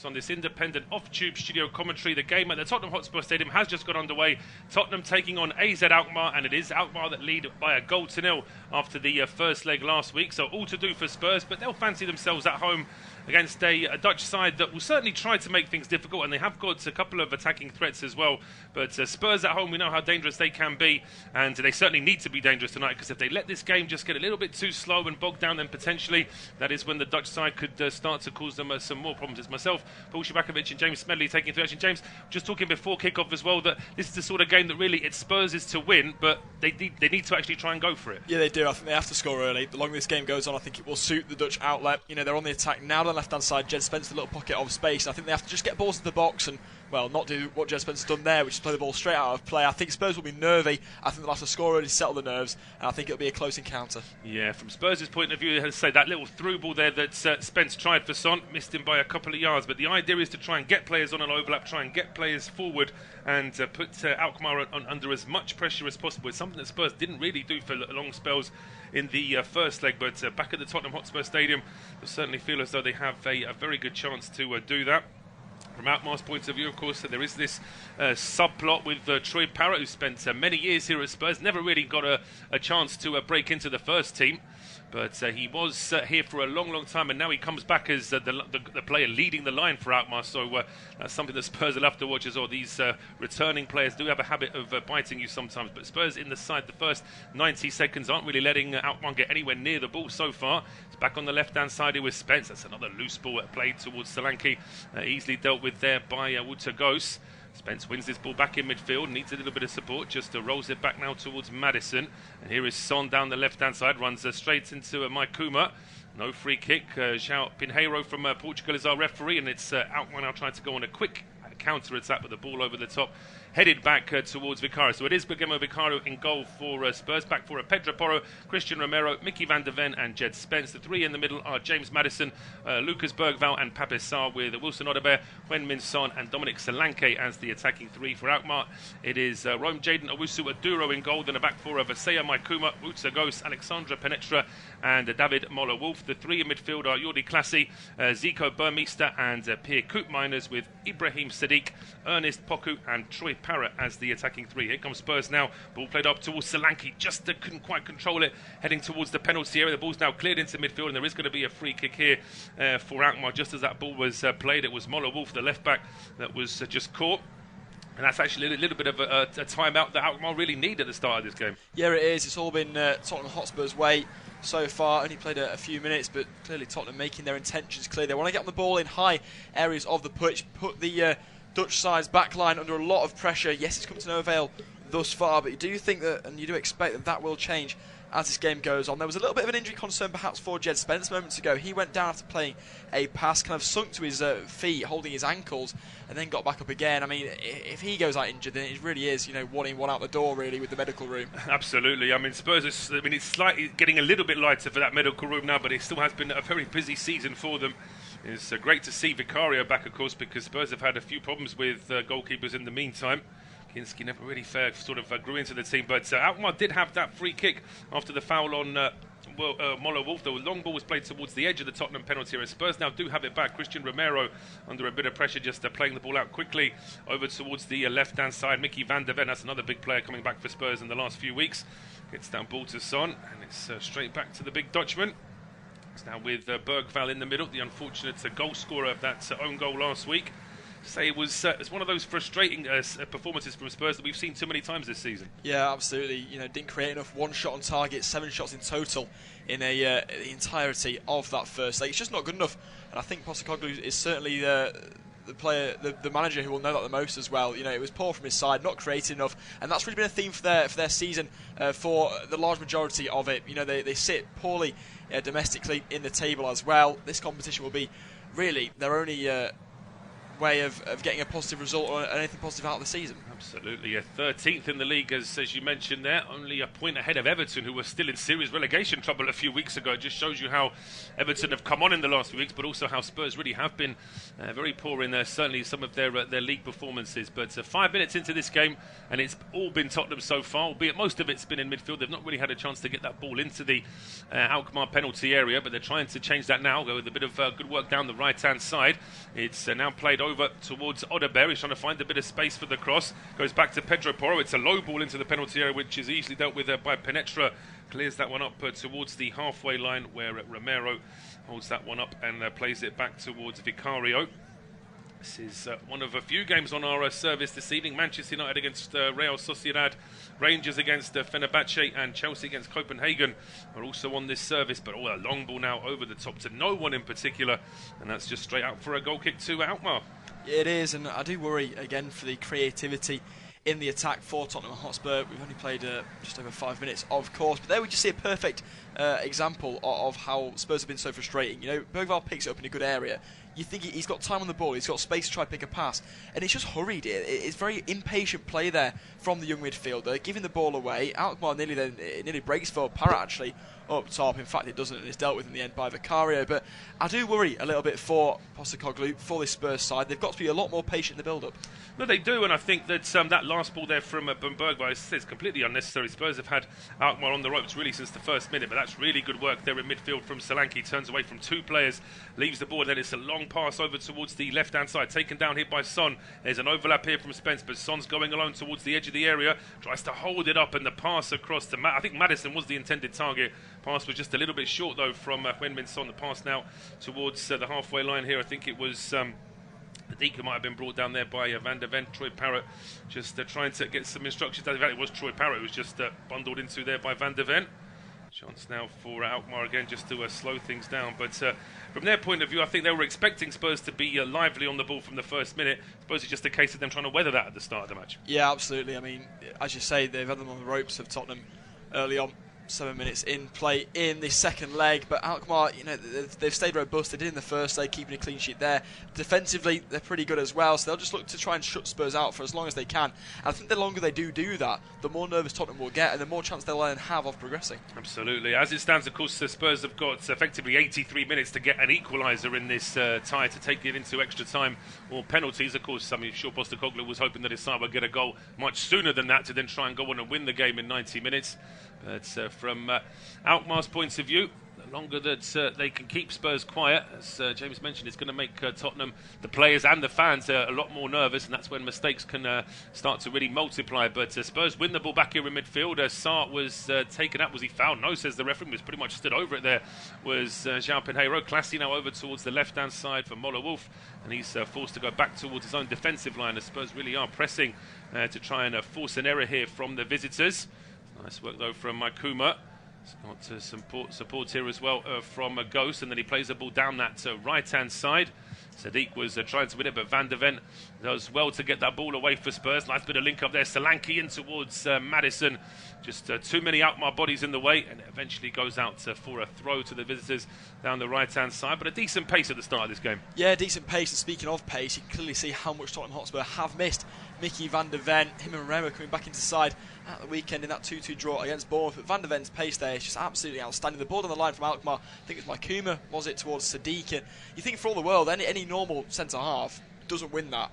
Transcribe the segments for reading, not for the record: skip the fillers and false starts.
On this independent off-tube studio commentary, the game at the Tottenham Hotspur Stadium has just got underway. Tottenham taking on AZ Alkmaar, and it is Alkmaar that lead by a 1-0 after the first leg last week. So all to do for Spurs, but they'll fancy themselves at home against a Dutch side that will certainly try to make things difficult, and they have got a couple of attacking threats as well. But Spurs at home, we know how dangerous they can be, and they certainly need to be dangerous tonight, because if they let this game just get a little bit too slow and bogged down, then potentially that is when the Dutch side could start to cause them some more problems. It's myself, Paul Szczerbakowicz and James Smedley taking through action. James, just talking before kick-off as well, that this is the sort of game that really it's Spurs is to win, but they need to actually try and go for it. Yeah, they do. I think they have to score early. The longer this game goes on, I think it will suit the Dutch outlet. You know, they're on the attack now on the left-hand side. Jed Spencer, a little pocket of space. I think they have to just get balls to the box and, well, not do what Jed Spencer's done there, which is play the ball straight out of play. I think Spurs will be nervy. I think they'll have to score early to settle the nerves, and I think it'll be a close encounter. Yeah, from Spurs' point of view, as I say, that little through ball there that Spence tried for Son, missed him by a couple of yards, but the idea is to try and get players on an overlap, try and get players forward, and put Alkmaar under as much pressure as possible. It's something that Spurs didn't really do for long spells in the first leg, but back at the Tottenham Hotspur Stadium, they certainly feel as though they have a very good chance to do that. From Alkmaar's point of view, of course, there is this subplot with Troy Parrott, who spent many years here at Spurs, never really got a chance to break into the first team. But he was here for a long, long time, and now he comes back as the player leading the line for Alkmaar. So that's something that Spurs will have to watch as well. These returning players do have a habit of biting you sometimes. But Spurs in the side, the first 90 seconds aren't really letting Alkmaar get anywhere near the ball so far. It's back on the left-hand side here with Spence. That's another loose ball played towards Solanke. Easily dealt with there by Woutagos. Spence wins this ball back in midfield, needs a little bit of support, just rolls it back now towards Madison. And here is Son down the left-hand side, runs straight into Maikuma. No free kick. João Pinheiro from Portugal is our referee, and it's Alkmaar now trying to go on a quick counter-attack with the ball over the top, headed back towards Vicario. So it is Guillermo Vicario in goal for Spurs. Back for Pedro Porro, Christian Romero, Mickey van der Ven and Jed Spence. The three in the middle are James Maddison, Lucas Bergvall and Pape Sarr, with Wilson Odobert, Heung-min Son and Dominic Solanke as the attacking three for Alkmaar. It is Rome Jaden Owusu-Aduro in goal, then a back four of Vasea Maikuma, Woutagos, Alexandra Penetra and David Moller-Wolf. The three in midfield are Jordi Klassie, Zico Burmeister and Pierre Koopmeiners, with Ibrahim Sadiq, Ernest Poku and Troy Parrott as the attacking three. Here comes Spurs now. Ball played up towards Solanke. Just couldn't quite control it. Heading towards the penalty area. The ball's now cleared into midfield, and there is going to be a free kick here for Alkmaar. Just as that ball was played, it was Moller-Wolf, the left back, that was just caught. And that's actually a little bit of a timeout that Alkmaar really need at the start of this game. Yeah, it is. It's all been Tottenham Hotspur's way so far. Only played a few minutes, but clearly Tottenham making their intentions clear. They want to get on the ball in high areas of the pitch, put the Dutch side's backline under a lot of pressure. Yes, it's come to no avail thus far, but you do think that, and you do expect that will change as this game goes on. There was a little bit of an injury concern perhaps for Jed Spence moments ago. He went down after playing a pass, kind of sunk to his feet, holding his ankles, and then got back up again. I mean, if he goes out injured, then it really is, one in, one out the door, really, with the medical room. Absolutely. I mean, Spurs, it's slightly getting a little bit lighter for that medical room now, but it still has been a very busy season for them. It's great to see Vicario back, of course, because Spurs have had a few problems with goalkeepers in the meantime. Kinski never really grew into the team, but Alkmaar did have that free kick after the foul on Moller-Wolf. The long ball was played towards the edge of the Tottenham penalty area. Spurs now do have it back. Christian Romero under a bit of pressure, just playing the ball out quickly over towards the left-hand side. Mickey van der Ven, that's another big player coming back for Spurs in the last few weeks. Gets that ball to Son, and it's straight back to the big Dutchman. It's now with Bergvall in the middle, the unfortunate goal scorer of that own goal last week. Say it was it's one of those frustrating performances from Spurs that we've seen too many times this season. Yeah, absolutely. Didn't create enough one shot on target, 7 shots in total in the entirety of that first leg. It's just not good enough, and I think Postecoglou is certainly the player, the manager who will know that the most as well. It was poor from his side, not creative enough, and that's really been a theme for their season for the large majority of it. They sit poorly domestically in the table as well. This competition will be really their only way of getting a positive result or anything positive out of the season. Absolutely, yeah. 13th in the league, as you mentioned there, only a point ahead of Everton, who were still in serious relegation trouble a few weeks ago. It just shows you how Everton have come on in the last few weeks, but also how Spurs really have been very poor in certainly some of their league performances. But 5 minutes into this game, and it's all been Tottenham so far, albeit most of it's been in midfield. They've not really had a chance to get that ball into the Alkmaar penalty area, but they're trying to change that now with a bit of good work down the right-hand side. It's now played over towards Odeberg. He's trying to find a bit of space for the cross. Goes back to Pedro Porro. It's a low ball into the penalty area, which is easily dealt with by Penetra. Clears that one up towards the halfway line, where Romero holds that one up and plays it back towards Vicario. This is one of a few games on our service this evening. Manchester United against Real Sociedad, Rangers against Fenerbahce, and Chelsea against Copenhagen are also on this service. But a long ball now over the top to no one in particular, and that's just straight out for a goal kick to Alkmaar. It is, and I do worry again for the creativity in the attack for Tottenham Hotspur. We've only played just over 5 minutes, of course, but there we just see a perfect example of how Spurs have been so frustrating. You know, Bergvall picks it up in a good area. You think he's got time on the ball, he's got space to try and pick a pass, and it's just hurried. It's very impatient play there from the young midfielder, giving the ball away. Alkmaar nearly breaks for Parrott actually up top. In fact, it doesn't, and it's dealt with in the end by Vicario. But I do worry a little bit for Postecoglou, for this Spurs side. They've got to be a lot more patient in the build-up. No, they do, and I think that that last ball there from Bergvall is completely unnecessary. Spurs have had Alkmaar on the ropes really since the first minute, but that's really good work there in midfield from Solanke. Turns away from two players, leaves the ball, then it's a long pass over towards the left-hand side, taken down here by Son. There's an overlap here from Spence, but Son's going alone towards the edge of the area, tries to hold it up, and the pass across to I think Maddison was the intended target. Pass was just a little bit short though from Heung-min Son. The pass now towards the halfway line here. I think it was the Deacon might have been brought down there by Van der Ven. Troy Parrott just trying to get some instructions. In fact, it was Troy Parrott who was just bundled into there by Van der Ven. Chance now for Alkmaar again just to slow things down. But from their point of view, I think they were expecting Spurs to be lively on the ball from the first minute. I suppose it's just a case of them trying to weather that at the start of the match. Yeah, absolutely. I mean, as you say, they've had them on the ropes of Tottenham early on. 7 minutes in play in the second leg, but Alkmaar, you know, they've stayed robust. They did in the first leg, keeping a clean sheet there. Defensively, they're pretty good as well, so they'll just look to try and shut Spurs out for as long as they can. And I think the longer they do that, the more nervous Tottenham will get, and the more chance they'll then have of progressing. Absolutely. As it stands, of course, Spurs have got effectively 83 minutes to get an equaliser in this tie to take it into extra time or penalties. Of course, I'm sure Postecoglou was hoping that his side would get a goal much sooner than that to then try and go on and win the game in 90 minutes. But from Alkmaar's point of view, the longer that they can keep Spurs quiet, as James mentioned, it's going to make Tottenham, the players and the fans, a lot more nervous, and that's when mistakes can start to really multiply. But Spurs win the ball back here in midfield. Sarr was taken up. Was he fouled? No, says the referee. Was pretty much stood over it there. Was João Pinheiro. Classy now over towards the left-hand side for Moller Wolf, and he's forced to go back towards his own defensive line. As Spurs really are pressing to try and force an error here from the visitors. Nice work though from Makuma. He's got some support here as well from Ghost, and then he plays the ball down that right-hand side. Sadiq was trying to win it, but Van der Ven does well to get that ball away for Spurs. Nice bit of link up there. Solanke in towards Maddison. Just too many Alkmaar bodies in the way, and it eventually goes out for a throw to the visitors down the right-hand side. But a decent pace at the start of this game. Yeah, decent pace. And speaking of pace, you can clearly see how much Tottenham Hotspur have missed Mickey Van der Ven. Him and Romero coming back into the side at the weekend in that 2-2 draw against Bournemouth. But Van der Ven's pace there is just absolutely outstanding. The ball on the line from Alkmaar, I think it was Makuma, was it, towards Sadiq. And you think for all the world, any normal centre-half doesn't win that,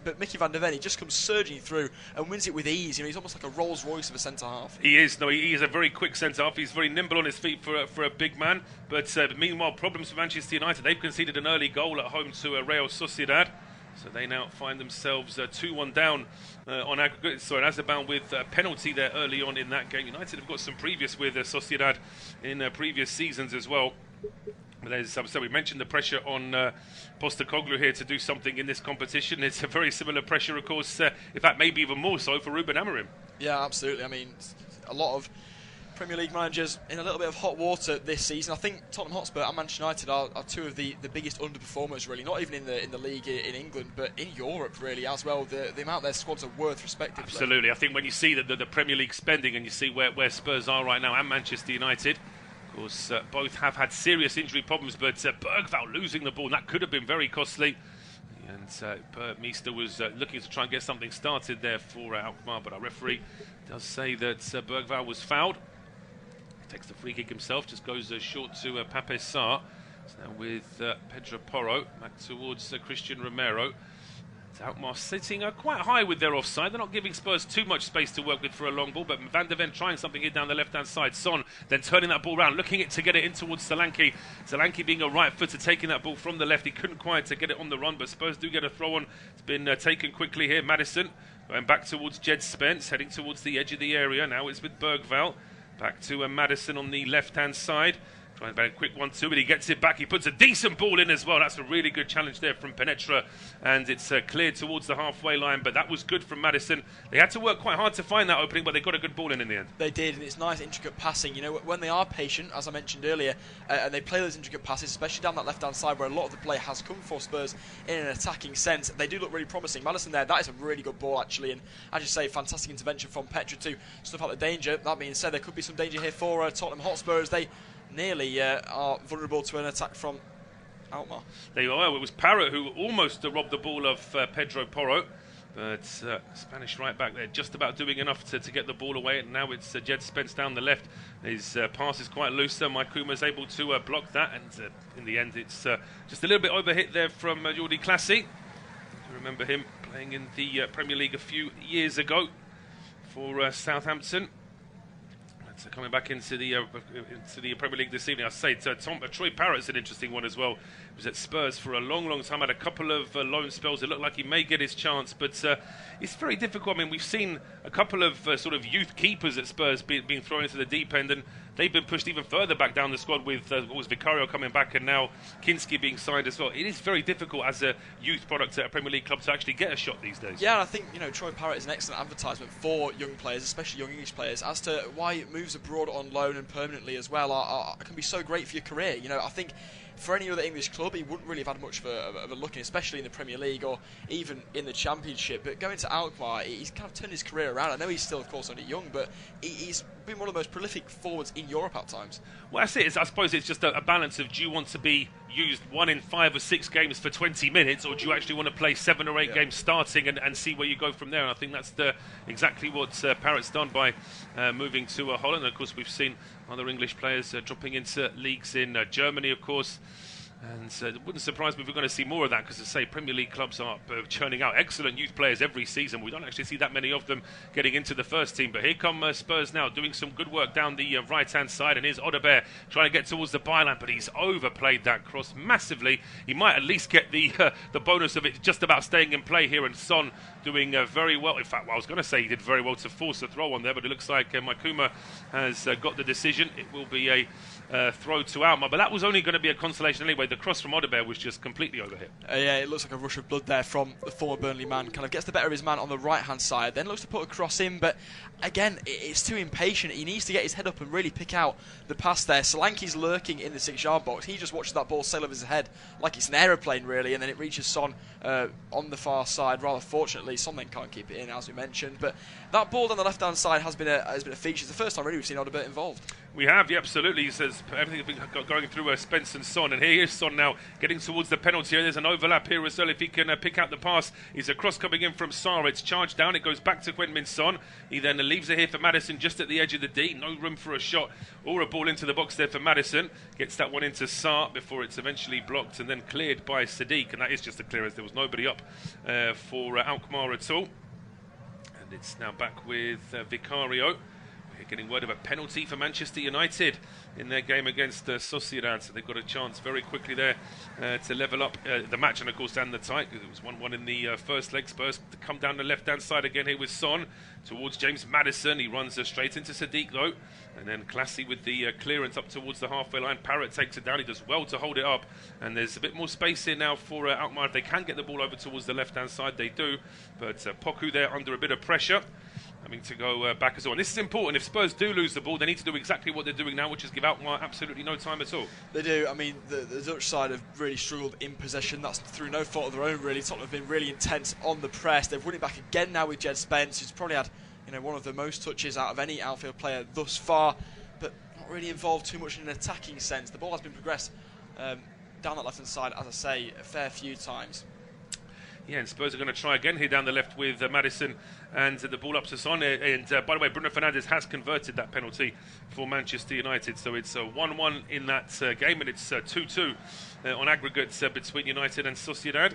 but Mickey Van der Ven, he just comes surging through and wins it with ease. You know, he's almost like a Rolls Royce of a centre half. He is. No, he is a very quick centre half. He's very nimble on his feet for a big man. But meanwhile, problems for Manchester United. They've conceded an early goal at home to Real Sociedad, so they now find themselves 2-1 down on aggregate. So an Azarban with a penalty there early on in that game. United have got some previous with Sociedad in previous seasons as well. So we mentioned the pressure on Postecoglou here to do something in this competition. It's a very similar pressure, of course, in fact, maybe even more so for Ruben Amorim. Yeah, absolutely. I mean, a lot of Premier League managers in a little bit of hot water this season. I think Tottenham Hotspur and Manchester United are two of the biggest underperformers, really. Not even in the league in England, but in Europe, really, as well. The amount their squads are worth, respectively. Absolutely. I think when you see the Premier League spending and you see where Spurs are right now and Manchester United, of course, both have had serious injury problems, but Bergvall losing the ball, that could have been very costly. And Meester was looking to try and get something started there for Alkmaar, but our referee does say that Bergvall was fouled. He takes the free kick himself, just goes short to Pape Sarr. So now with Pedro Porro, back towards Christian Romero. Alkmaar sitting quite high with their offside. They're not giving Spurs too much space to work with for a long ball, but Van der Ven trying something here down the left-hand side. Son then turning that ball round, looking to get it in towards Solanke. Solanke being a right footer, taking that ball from the left. He couldn't quite get it on the run, but Spurs do get a throw on. It's been taken quickly here. Madison going back towards Jed Spence, heading towards the edge of the area. Now it's with Bergvall. Back to Madison on the left-hand side. Trying to a quick 1-2, but he gets it back. He puts a decent ball in as well. That's a really good challenge there from Penetra, and it's cleared towards the halfway line, but that was good from Madison. They had to work quite hard to find that opening, but they got a good ball in the end. They did, and it's nice, intricate passing. You know, when they are patient, as I mentioned earlier, and they play those intricate passes, especially down that left-hand side where a lot of the play has come for Spurs in an attacking sense, they do look really promising. Madison there, that is a really good ball, actually, and as you say, fantastic intervention from Petra to snuff out the danger. That being said, there could be some danger here for Tottenham Hotspur as they nearly are vulnerable to an attack from Alkmaar. There you are. It was Parrott who almost robbed the ball of Pedro Porro, but Spanish right back there just about doing enough to get the ball away, and now it's Jed Spence down the left. His pass is quite loose, so Maikuma's able to block that, and in the end it's just a little bit overhit there from Jordi Clasie. I remember him playing in the Premier League a few years ago for Southampton. So coming back into the Premier League this evening, I say Troy Parrott's an interesting one as well. He was at Spurs for a long time, had a couple of loan spells. It looked like he may get his chance, but it's very difficult. I mean, we've seen a couple of sort of youth keepers at Spurs being thrown into the deep end, and they've been pushed even further back down the squad with what was Vicario coming back and now Kinski being signed as well. It is very difficult as a youth product at a Premier League club to actually get a shot these days. Yeah, and I think Troy Parrott is an excellent advertisement for young players, especially young English players, as to why moves abroad on loan and permanently as well can be so great for your career. I think for any other English club, he wouldn't really have had much of a look in, especially in the Premier League or even in the Championship. But going to Alkmaar, he's kind of turned his career around. I know he's still, of course, only young, but he's been one of the most prolific forwards in Europe at times. Well, that's it. I suppose it's just a balance of, do you want to be used 1 in 5 or 6 games for 20 minutes, or do you actually want to play 7 or 8 games starting and see where you go from there? And I think that's exactly what Parrott's done by moving to Holland. And of course, we've seen other English players dropping into leagues in Germany, of course. And it wouldn't surprise me if we're going to see more of that, because, as I say, Premier League clubs are churning out excellent youth players every season. We don't actually see that many of them getting into the first team. But here come Spurs now, doing some good work down the right-hand side. And here's Odobert trying to get towards the byline, but he's overplayed that cross massively. He might at least get the bonus of it just about staying in play here. And Son doing very well. In fact, I was going to say he did very well to force a throw on there, but it looks like Maikuma has got the decision. It will be a throw to Alkmaar, but that was only going to be a consolation anyway. The cross from Odobert was just completely overhit. Yeah, it looks like a rush of blood there from the former Burnley man. Kind of gets the better of his man on the right-hand side, then looks to put a cross in, but again, it's too impatient. He needs to get his head up and really pick out the pass there. Solanke's lurking in the 6-yard box. He just watches that ball sail over his head like it's an aeroplane, really, and then it reaches Son on the far side. Rather fortunately, Son then can't keep it in, as we mentioned. But that ball on the left-hand side has been a feature. It's the first time really we've seen Odobert involved. We have, yeah, absolutely. He says everything's been going through Spence and Son, and here is Son now getting towards the penalty area. There's an overlap here as well. If he can pick out the pass, is a cross coming in from Sarr. It's charged down. It goes back to Heung-min Son. He then leaves it here for Madison just at the edge of the D. No room for a shot or a ball into the box there for Madison. Gets that one into Sarr before it's eventually blocked and then cleared by Sadiq. And that is just a clearance. There was nobody up for Alkmaar at all. And it's now back with Vicario. We're getting word of a penalty for Manchester United in their game against Sociedad, so they've got a chance very quickly there to level up the match, and of course and the tie, because it was 1-1 in the first leg. Spurs to come down the left-hand side again here with Son towards James Maddison. He runs straight into Sadiq though, and then Clasie with the clearance up towards the halfway line. Parrott takes it down. He does well to hold it up, and there's a bit more space here now for Alkmaar. If they can get the ball over towards the left-hand side, they do, but Poku there under a bit of pressure, having to go back as well. And this is important. If Spurs do lose the ball, they need to do exactly what they're doing now, which is give Alkmaar absolutely no time at all. They do. I mean, the Dutch side have really struggled in possession. That's through no fault of their own, really. Tottenham have been really intense on the press. They've won it back again now with Jed Spence, who's probably had one of the most touches out of any outfield player thus far, but not really involved too much in an attacking sense. The ball has been progressed down that left-hand side, as I say, a fair few times. Yeah, and Spurs are going to try again here down the left with Maddison, and the ball up to Son. And by the way, Bruno Fernandes has converted that penalty for Manchester United, so it's 1-1 in that game, and it's 2-2 on aggregate between United and Sociedad.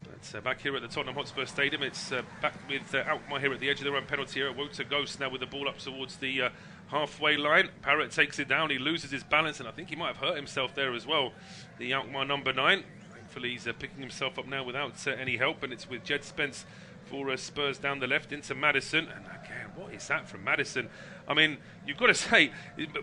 But back here at the Tottenham Hotspur Stadium, it's back with Alkmaar here at the edge of their own penalty area. Wouter Ghost now with the ball up towards the halfway line. Parrott takes it down, he loses his balance, and I think he might have hurt himself there as well, the Alkmaar number 9. Thankfully he's picking himself up now without any help, and it's with Jed Spence for Spurs down the left into Maddison. And again, what is that from Maddison? I mean, you've got to say,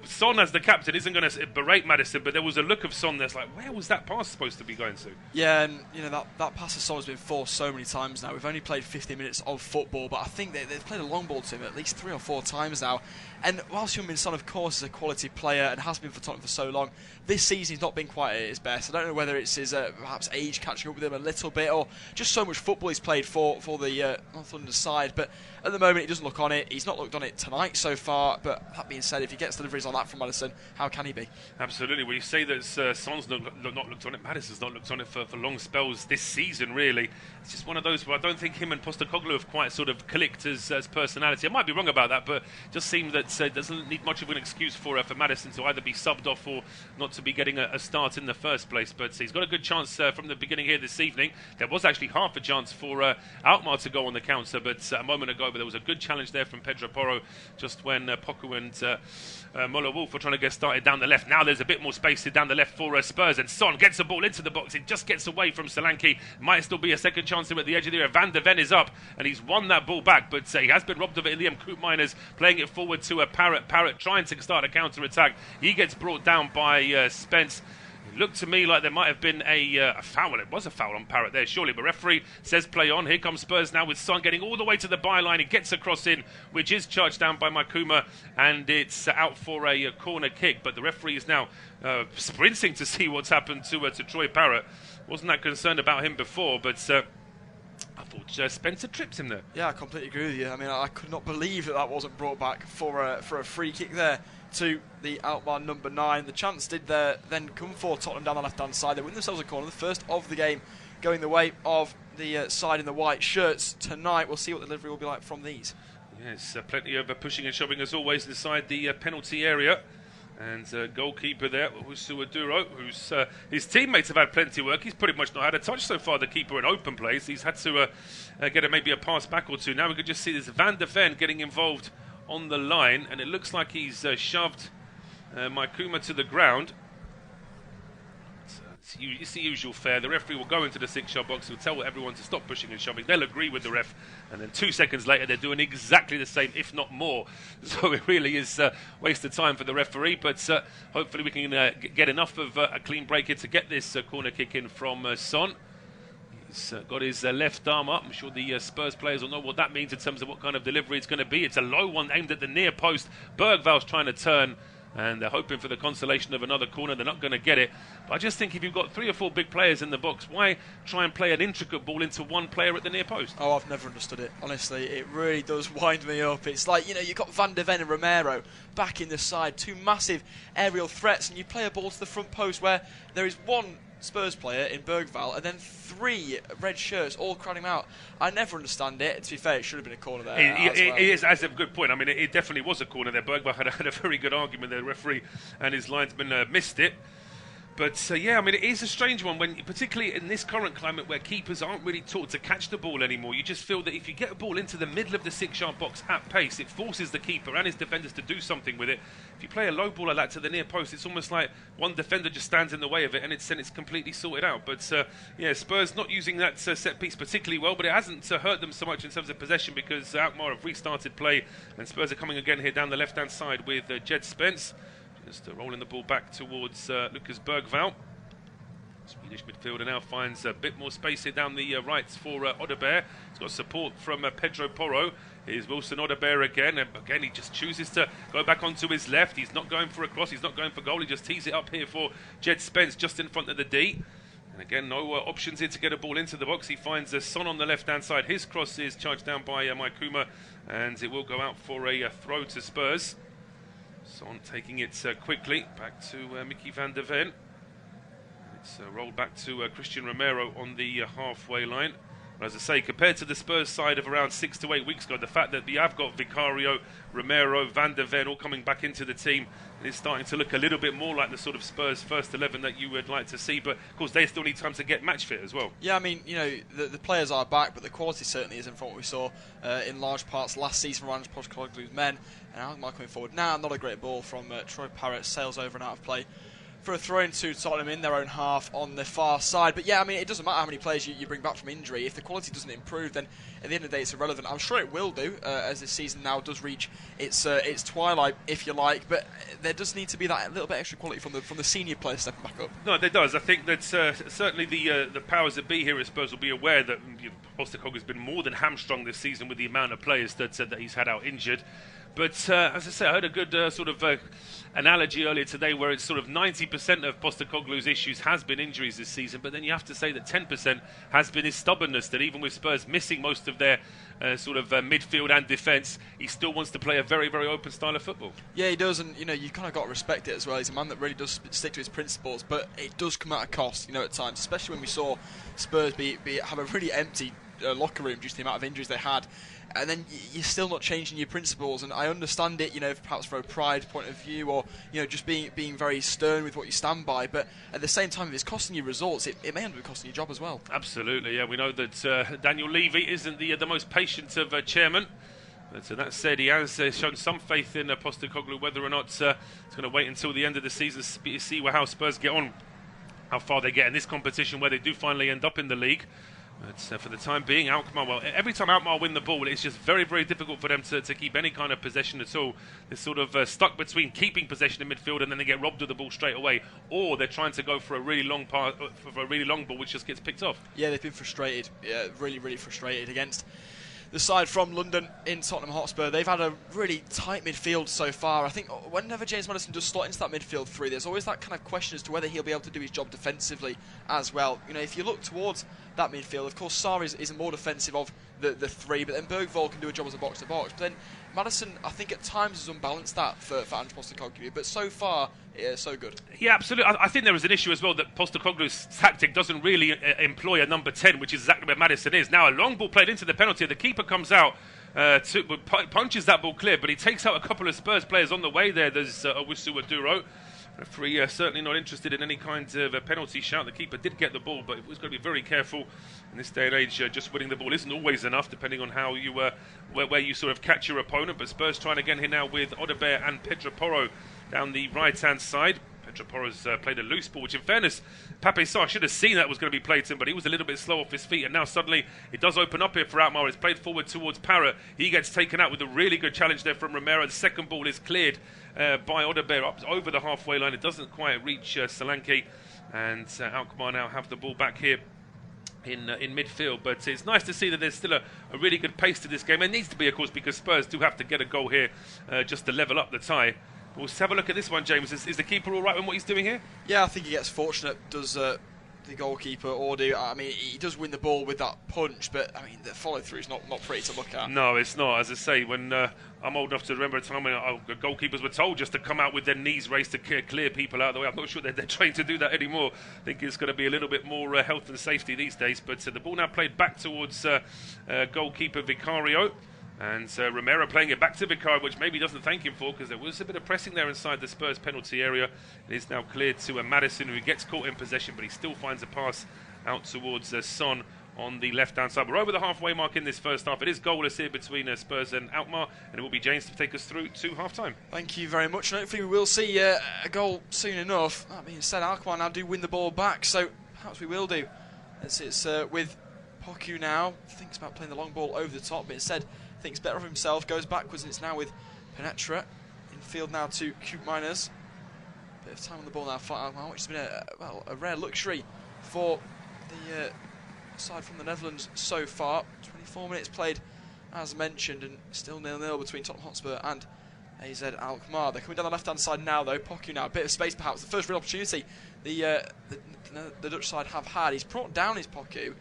Son as the captain isn't going to berate Maddison, but there was a look of Son that's like, where was that pass supposed to be going to? Yeah, and you know that pass of Son has been forced so many times now. We've only played 50 minutes of football, but I think they've played a long ball to him at least 3 or 4 times now. And whilst Heung-min Son, of course, is a quality player and has been for Tottenham for so long, this season he's not been quite at his best. I don't know whether it's his perhaps age catching up with him a little bit, or just so much football he's played for the North London side. But at the moment, he doesn't look on it. He's not looked on it tonight so far. But that being said, if he gets deliveries on that from Maddison, how can he be? Absolutely. Well, you say that Son's not looked on it. Maddison's not looked on it for long spells this season, really. It's just one of those where I don't think him and Postecoglou have quite sort of clicked as personality. I might be wrong about that, but it just seems that doesn't need much of an excuse for Maddison to either be subbed off or not to be getting a start in the first place. But he's got a good chance from the beginning here this evening. There was actually half a chance for Alkmaar to go on the counter, but a moment ago, but there was a good challenge there from Pedro Porro just when Poku and Muller Wolf were trying to get started down the left. Now there's a bit more space down the left for Spurs, and Son gets the ball into the box. It just gets away from Solanke. Might still be a second chance here at the edge of the area. Van der Ven is up, and he's won that ball back, but he has been robbed of it. Liam Koopmeiners playing it forward to Parrott. Parrott trying to start a counter-attack. He gets brought down by Spence. It looked to me like there might have been a foul. It was a foul on Parrott there, surely. But referee says play on. Here comes Spurs now with Son getting all the way to the byline. He gets across in, which is charged down by Makuma, and it's out for a corner kick. But the referee is now sprinting to see what's happened to Troy Parrott. Wasn't that concerned about him before, but I thought Spencer trips him there. Yeah, I completely agree with you. I mean, I could not believe that wasn't brought back for a free kick there to the Alkmaar number 9. The chance did then come for Tottenham down the left-hand side. They win themselves a corner, the first of the game, going the way of the side in the white shirts tonight. We'll see what the delivery will be like from these. Yes, plenty of pushing and shoving as always inside the penalty area. And goalkeeper there, Usu Aduro, who's his teammates have had plenty of work. He's pretty much not had a touch so far, the keeper, in open plays. He's had to get maybe a pass back or two. Now we can just see this Van der Ven getting involved on the line, and it looks like he's shoved Makuma to the ground. It's the usual fare. The referee will go into the 6-yard box. He'll tell everyone to stop pushing and shoving. They'll agree with the ref, and then 2 seconds later they're doing exactly the same, if not more. So it really is a waste of time for the referee, but hopefully we can get enough of a clean break here to get this corner kick in from Son. He's got his left arm up. I'm sure the Spurs players will know what that means in terms of what kind of delivery it's going to be. It's a low one aimed at the near post. Bergval's trying to turn, and they're hoping for the consolation of another corner. They're not going to get it. But I just think if you've got 3 or 4 big players in the box, why try and play an intricate ball into one player at the near post? Oh, I've never understood it. Honestly, it really does wind me up. It's like, you've got Van der Ven and Romero back in the side, 2 massive aerial threats, and you play a ball to the front post where there is one Spurs player in Bergval and then 3 red shirts all crowding him out. I never understand it. To be fair, it should have been a corner there. It is, as a good point. I mean, it definitely was a corner there. Bergval had a very good argument there. The referee and his linesman missed it. But yeah, I mean, it is a strange one, when, particularly in this current climate where keepers aren't really taught to catch the ball anymore. You just feel that if you get a ball into the middle of the 6-yard box at pace, it forces the keeper and his defenders to do something with it. If you play a low ball like that to the near post, it's almost like one defender just stands in the way of it, and it's completely sorted out. But yeah, Spurs not using that set piece particularly well, but it hasn't hurt them so much in terms of possession, because Alkmaar have restarted play, and Spurs are coming again here down the left-hand side with Jed Spence. Just rolling the ball back towards Lucas Bergval. Swedish midfielder now finds a bit more space here down the right for Odeberg. He's got support from Pedro Porro. Here's Wilson Odeberg again, and again he just chooses to go back onto his left. He's not going for a cross, he's not going for goal, he just tees it up here for Jed Spence just in front of the D. And again, no options here to get a ball into the box. He finds Son on the left-hand side. His cross is charged down by Makuma, and it will go out for a throw to Spurs. Son taking it quickly back to Mickey van der Ven. It's rolled back to Christian Romero on the halfway line. And as I say, compared to the Spurs side of around 6 to 8 weeks ago, the fact that we have got Vicario, Romero, Van der Ven all coming back into the team, and it's starting to look a little bit more like the sort of Spurs first 11 that you would like to see. But of course, they still need time to get match fit as well. Yeah, I mean, you know, the players are back, but the quality certainly isn't from what we saw in large parts last season from Ange Postecoglou's men. And Alkmaar coming forward now, not a great ball from Troy Parrott, sails over and out of play for a throw-in to Tottenham in their own half on the far side. But yeah, I mean, it doesn't matter how many players you bring back from injury. If the quality doesn't improve, then at the end of the day, it's irrelevant. I'm sure it will do as this season now does reach its twilight, if you like. But there does need to be that little bit extra quality from the senior players stepping back up. No, there does. I think that certainly the powers that be here at Spurs will be aware that Postecoglou has been more than hamstrung this season with the amount of players that he's had out injured. But as I say, I heard a good analogy earlier today where it's sort of 90% of Postecoglou's issues has been injuries this season, but then you have to say that 10% has been his stubbornness, that even with Spurs missing most of their midfield and defence, he still wants to play a very, very open style of football. Yeah, he does, and you kind of got to respect it as well. He's a man that really does stick to his principles, but it does come at a cost, at times, especially when we saw Spurs have a really empty locker room due to the amount of injuries they had. And then you're still not changing your principles, and I understand it, perhaps from a pride point of view, or just being very stern with what you stand by. But at the same time, if it's costing you results, it may end up costing you your job as well. Absolutely, yeah. We know that Daniel Levy isn't the most patient of chairmen. But that said, he has shown some faith in Postecoglou. Whether or not it's going to wait until the end of the season to see how Spurs get on, how far they get in this competition, where they do finally end up in the league. But for the time being, Alkmaar, well, every time Alkmaar win the ball, it's just very, very difficult for them to keep any kind of possession at all. They're sort of stuck between keeping possession in midfield and then they get robbed of the ball straight away, or they're trying to go for a really long ball, which just gets picked off. Yeah, they've been frustrated, really, really frustrated against the side from London in Tottenham Hotspur. They've had a really tight midfield so far. I think whenever James Maddison does slot into that midfield three, there's always that kind of question as to whether he'll be able to do his job defensively as well. If you look towards that midfield, of course, Sarr is more defensive of the three, but then Bergvall can do a job as a box-to-box. But then Maddison, I think at times has unbalanced that for Ange Postecoglou, but so far, so good. Yeah, absolutely. I think there is an issue as well that Postecoglou's tactic doesn't really employ a number 10, which is exactly where Maddison is. Now, a long ball played into the penalty, the keeper comes out, punches that ball clear, but he takes out a couple of Spurs players on the way there. There's Owusu Aduro. Referee certainly not interested in any kind of a penalty shout. The keeper did get the ball, but he's got to be very careful in this day and age. Just winning the ball isn't always enough, depending on how you where you sort of catch your opponent. But Spurs trying again here now with Odobert and Pedro Porro down the right-hand side. Pedro Porro's played a loose ball, which in fairness, Pape Sarr should have seen that was going to be played to him, but he was a little bit slow off his feet, and now suddenly it does open up here for Alkmaar. It's played forward towards Parrott. He gets taken out with a really good challenge there from Romero. The second ball is cleared by Odobert up over the halfway line. It doesn't quite reach Solanke, and Alkmaar now have the ball back here in midfield. But it's nice to see that there's still a really good pace to this game. It needs to be, of course, because Spurs do have to get a goal here just to level up the tie. We'll have a look at this one, James. Is the keeper all right with what he's doing here? Yeah, I think he gets fortunate, does the goalkeeper, or do. I mean, he does win the ball with that punch, but I mean, the follow-through is not pretty to look at. No, it's not. As I say, when I'm old enough to remember a time when goalkeepers were told just to come out with their knees raised to clear people out of the way. I'm not sure they're trained to do that anymore. I think it's going to be a little bit more health and safety these days. But the ball now played back towards goalkeeper Vicario. And Romero playing it back to Vicario, which maybe doesn't thank him for, because there was a bit of pressing there inside the Spurs penalty area. It is now cleared to Maddison, who gets caught in possession, but he still finds a pass out towards Son on the left-hand side. We're over the halfway mark in this first half. It is goalless here between Spurs and Alkmaar, and it will be James to take us through to half-time. Thank you very much, and hopefully we will see a goal soon enough. That being said, Alkmaar now do win the ball back, so perhaps we will do. As it's with Poku now, thinks about playing the long ball over the top, but instead thinks better of himself, goes backwards, and it's now with Penetra in field now to Coop Miners. Bit of time on the ball now for Alkmaar, which has been a rare luxury for the side from the Netherlands so far. 24 minutes played, as mentioned, and still 0-0 between Tottenham Hotspur and AZ Alkmaar. They're coming down the left-hand side now, though. Poku now, a bit of space perhaps. The first real opportunity the Dutch side have had. He's brought down his Poku.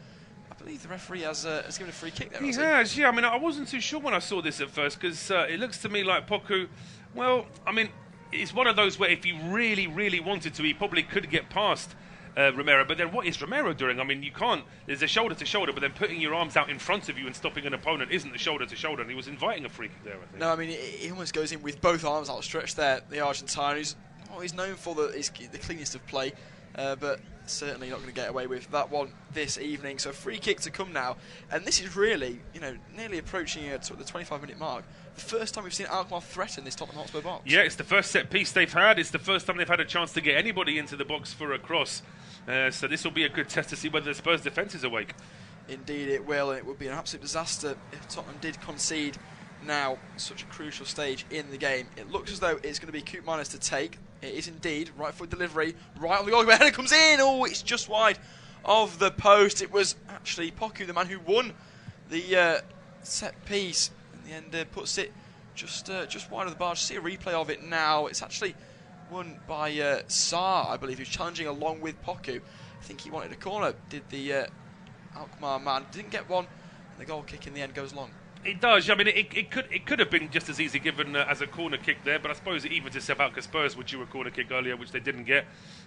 I believe the referee has given a free kick there. He has, yeah. I mean, I wasn't too sure when I saw this at first, because it looks to me like Poku, well, I mean, it's one of those where if he really, really wanted to, he probably could get past Romero. But then what is Romero doing? I mean, you can't. There's a shoulder to shoulder, but then putting your arms out in front of you and stopping an opponent isn't the shoulder to shoulder. And he was inviting a free kick there, I think. No, I mean, he almost goes in with both arms outstretched there, the Argentine, who's he's known for the cleanest of play, but certainly not going to get away with that one this evening. So free kick to come now, and this is really, nearly approaching the 25-minute mark. The first time we've seen Alkmaar threaten this Tottenham Hotspur box. Yeah, it's the first set piece they've had. It's the first time they've had a chance to get anybody into the box for a cross. So this will be a good test to see whether the Spurs defence is awake. Indeed it will, and it would be an absolute disaster if Tottenham did concede now at such a crucial stage in the game. It looks as though it's going to be Koopmeiners to take. It is indeed. Right foot delivery, right on the goal, and it comes in. Oh, it's just wide of the post. It was actually Poku, the man who won the set piece. In the end, puts it just wide of the bar. See a replay of it now. It's actually won by Saar, I believe, who's challenging along with Poku. I think he wanted a corner, did the Alkmaar man. Didn't get one, and the goal kick in the end goes long. It does. I mean, it could have been just as easy given as a corner kick there, but I suppose even to Szczerbakowicz, Spurs would do a corner kick earlier, which they didn't get.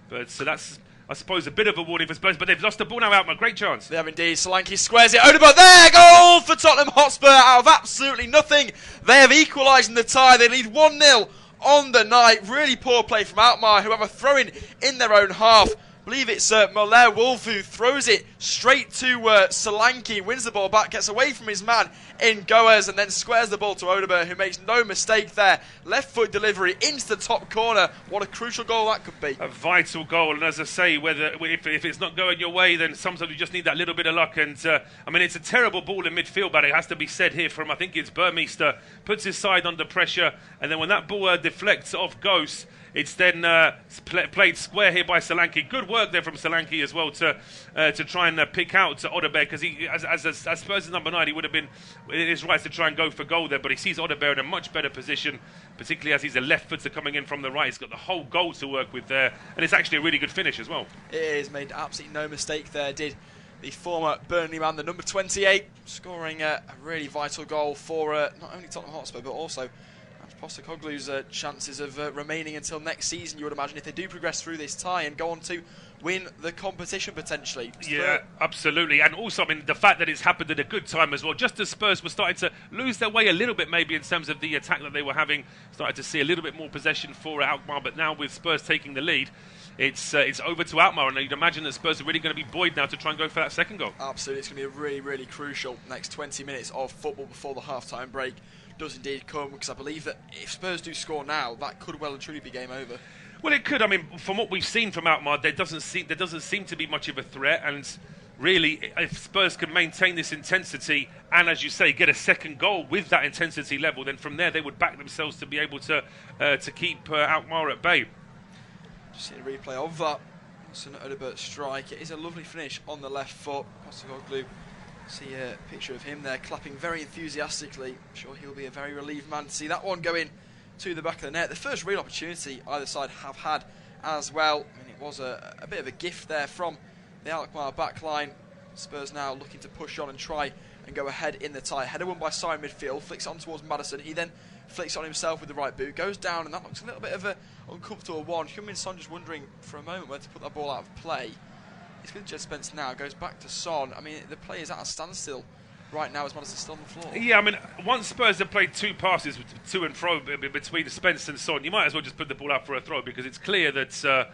But so that's, I suppose, a bit of a warning for Spurs. But they've lost the ball now, Alkmaar. Great chance. They have indeed. Solanke squares it. Odegaard there. Goal for Tottenham Hotspur out of absolutely nothing. They have equalised in the tie. They lead 1-0 on the night. Really poor play from Alkmaar, who have a throw-in in their own half. I believe it's Moller Wolf who throws it straight to Solanke, wins the ball back, gets away from his man in Goers, and then squares the ball to Odegaard, who makes no mistake there. Left foot delivery into the top corner. What a crucial goal that could be. A vital goal, and as I say, if it's not going your way, then sometimes you just need that little bit of luck. And I mean, it's a terrible ball in midfield, but it has to be said here from, I think it's Burmeister, puts his side under pressure, and then when that ball deflects off Ghost, it's then played square here by Solanke. Good work there from Solanke as well to try and pick out Odegaard, because he, as Spurs' number 9, he would have been in his rights to try and go for goal there, but he sees Odegaard in a much better position, particularly as he's a left footer coming in from the right. He's got the whole goal to work with there, and it's actually a really good finish as well. It is, made absolutely no mistake there, did the former Burnley man, the number 28, scoring a really vital goal for not only Tottenham Hotspur, but also Postecoglou's chances of remaining until next season, you would imagine, if they do progress through this tie and go on to win the competition potentially. Yeah, absolutely. And also, I mean, the fact that it's happened at a good time as well, just as Spurs were starting to lose their way a little bit maybe in terms of the attack that they were having, started to see a little bit more possession for Alkmaar, but now with Spurs taking the lead, it's over to Alkmaar, and you'd imagine that Spurs are really going to be buoyed now to try and go for that second goal. Absolutely, it's going to be a really, really crucial next 20 minutes of football before the half-time break does indeed come, because I believe that if Spurs do score now, that could well and truly be game over. Well, it could. I mean, from what we've seen from Alkmaar, there doesn't seem to be much of a threat, and really, if Spurs can maintain this intensity and, as you say, get a second goal with that intensity level, then from there they would back themselves to be able to keep Alkmaar at bay. Just see a replay of that. It's an Odegaard strike. It is a lovely finish on the left foot. Postecoglu, see a picture of him there clapping very enthusiastically. I'm sure he'll be a very relieved man to see that one go in to the back of the net. The first real opportunity either side have had as well. I mean, it was a bit of a gift there from the Alkmaar back line. Spurs now looking to push on and try and go ahead in the tie. Header won by Saar in midfield, flicks on towards Madison. He then flicks on himself with the right boot, goes down, and that looks a little bit of an uncomfortable one. Heung-min Son just wondering for a moment where to put that ball out of play. It's with Jed Spence now, goes back to Son. I mean, the play is at a standstill right now as Madison's still on the floor. Yeah, I mean, once Spurs have played two passes to and fro between Spence and Son, you might as well just put the ball out for a throw, because it's clear that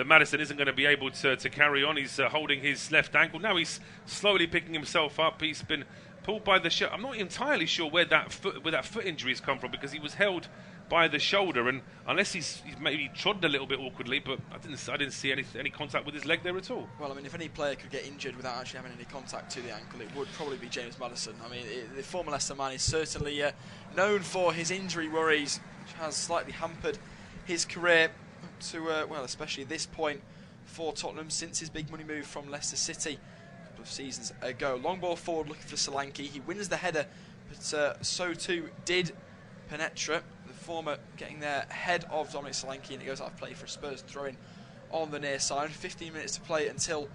Madison isn't going to be able to carry on. He's holding his left ankle. Now he's slowly picking himself up. He's been pulled by the shoulder. I'm not entirely sure where that foot injury's come from, because he was held by the shoulder, and unless he's maybe trodden a little bit awkwardly, but I didn't see any contact with his leg there at all. Well, I mean, if any player could get injured without actually having any contact to the ankle, it would probably be James Madison. I mean, the former Leicester man is certainly known for his injury worries, which has slightly hampered his career to, well, especially this point for Tottenham since his big money move from Leicester City a couple of seasons ago. Long ball forward looking for Solanke. He wins the header, but so too did Penetra, the former, getting there ahead of Dominic Solanke, and it goes out of play for Spurs throwing on the near side. 15 minutes to play until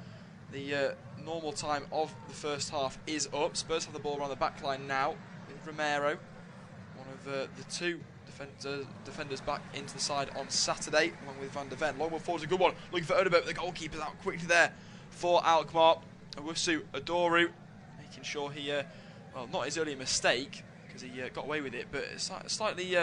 the normal time of the first half is up. Spurs have the ball around the back line now with Romero, one of the two defenders back into the side on Saturday, along with Van der Ven. Long ball forward's a good one. Looking for Odebo, the goalkeeper's out quickly there for Alkmaar. Owusu Adoru, making sure he, well, not his earlier mistake, because he got away with it, but slightly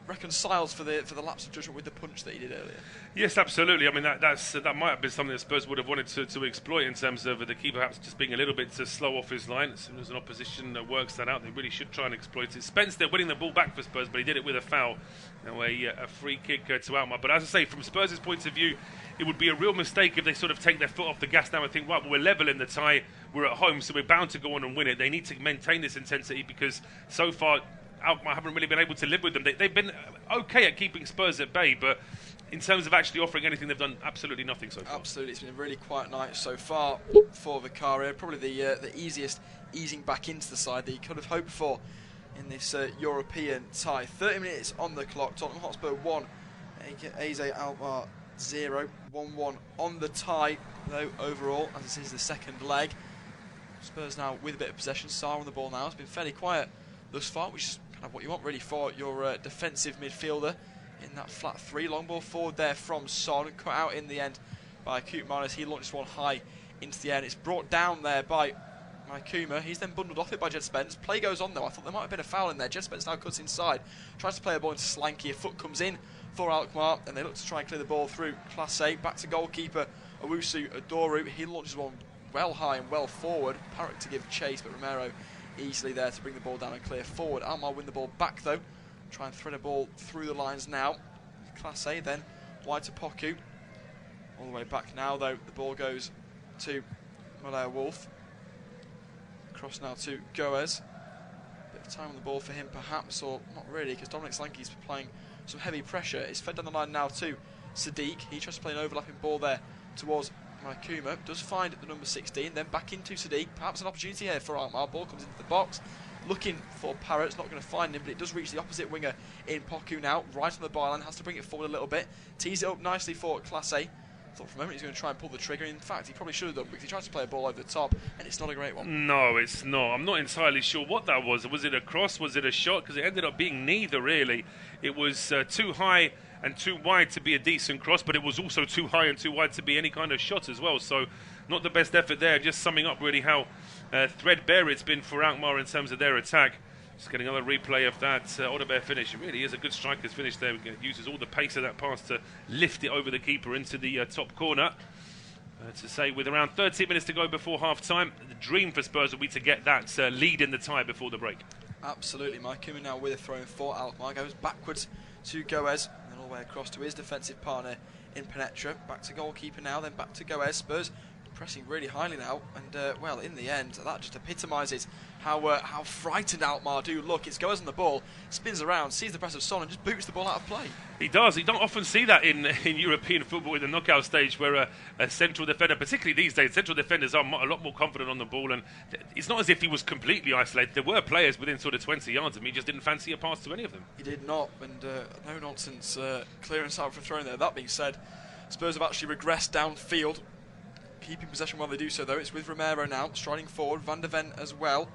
reconciles for the lapse of judgment with the punch that he did earlier. Yes, absolutely. I mean, that might have been something that Spurs would have wanted to exploit in terms of the keeper perhaps just being a little bit slow off his line. As soon as an opposition works that out, they really should try and exploit it. Spence, they're winning the ball back for Spurs, but he did it with a foul. Now a free kick to Alkmaar. But as I say, from Spurs' point of view, it would be a real mistake if they sort of take their foot off the gas now and think, right, well, we're level in the tie, we're at home, so we're bound to go on and win it. They need to maintain this intensity because so far Alkmaar haven't really been able to live with them. They've been okay at keeping Spurs at bay, but in terms of actually offering anything, they've done absolutely nothing so far. Absolutely, it's been a really quiet night so far for Vicario. Probably the easiest easing back into the side that you could have hoped for in this European tie. 30 minutes on the clock. Tottenham Hotspur 1, AZ Alkmaar 0, 1-1 on the tie, though overall, as this is the second leg. Spurs now with a bit of possession. Sarr on the ball now. It's been fairly quiet thus far, which is kind of what you want really for your defensive midfielder in that flat three. Long ball forward there from Son, cut out in the end by Koopman as he launches one high into the air, and it's brought down there by Kuma. He's then bundled off it by Jed Spence. Play goes on though. I thought there might have been a foul in there. Jed Spence now cuts inside, tries to play a ball into Slanky. A foot comes in for Alkmaar, and they look to try and clear the ball through Class A. Back to goalkeeper Owusu Adoru. He launches one well high and well forward. Parrott to give chase, but Romero easily there to bring the ball down and clear forward. Alkmaar win the ball back though. Try and thread a ball through the lines now. Class A then wide to Poku. All the way back now though. The ball goes to Malaya Wolf. Cross now to Goes. Bit of time on the ball for him perhaps, or not really, because Dominic Slanky's applying some heavy pressure. It's fed down the line now to Sadiq. He tries to play an overlapping ball there towards Kuma. Does find the number 16, then back into Sadiq. Perhaps an opportunity here for Alkmaar. Ball comes into the box. Looking for Parrott, it's not going to find him, but it does reach the opposite winger in Poku now. Right on the byline, has to bring it forward a little bit. Tees it up nicely for Class A. Thought for a moment he's going to try and pull the trigger. In fact, he probably should have done, because he tried to play a ball over the top, and it's not a great one. No, it's not. I'm not entirely sure what that was. Was it a cross? Was it a shot? Because it ended up being neither, really. It was too high and too wide to be a decent cross, but it was also too high and too wide to be any kind of shot as well. So not the best effort there. Just summing up really how threadbare it's been for Alkmaar in terms of their attack. Just getting another replay of that Odobert finish. It really is a good striker's finish there. It uses all the pace of that pass to lift it over the keeper into the top corner. To say, with around 13 minutes to go before half-time, the dream for Spurs will be to get that lead in the tie before the break. Absolutely. Mike Kuma now with a throw in for Alkmaar. Goes backwards to Goes, and then all the way across to his defensive partner in Penetra. Back to goalkeeper now, then back to Goes. Spurs pressing really highly now, and well, in the end, that just epitomises how frightened Alkmaar do look. It's Goes on the ball, spins around, sees the press of Son, and just boots the ball out of play. He does. You don't often see that in European football in the knockout stage, where a central defender, particularly these days, central defenders are a lot more confident on the ball, and it's not as if he was completely isolated. There were players within sort of 20 yards of him. He just didn't fancy a pass to any of them. He did not, and no nonsense clearance out for throwing there. That being said, Spurs have actually regressed downfield, keeping possession while they do so though. It's with Romero now, striding forward, Van der Ven as well.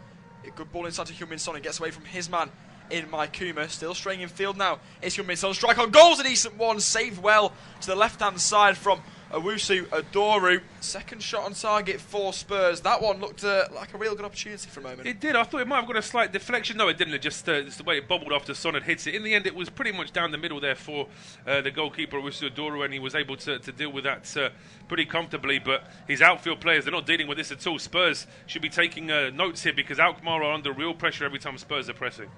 A good ball inside to Heung-min Son, and gets away from his man in Kuma. Still straying in field now. It's Heung-min Son, strike on goal's a decent one, saved well to the left hand side from Owusu Adoru. Second shot on target for Spurs. That one looked like a real good opportunity for a moment. It did. I thought it might have got a slight deflection. No, it didn't. It just the way it bobbled after Son had hit it. In the end, it was pretty much down the middle there for the goalkeeper Owusu Adoru, and he was able to deal with that pretty comfortably. But his outfield players, they're not dealing with this at all. Spurs should be taking notes here, because Alkmaar are under real pressure every time Spurs are pressing.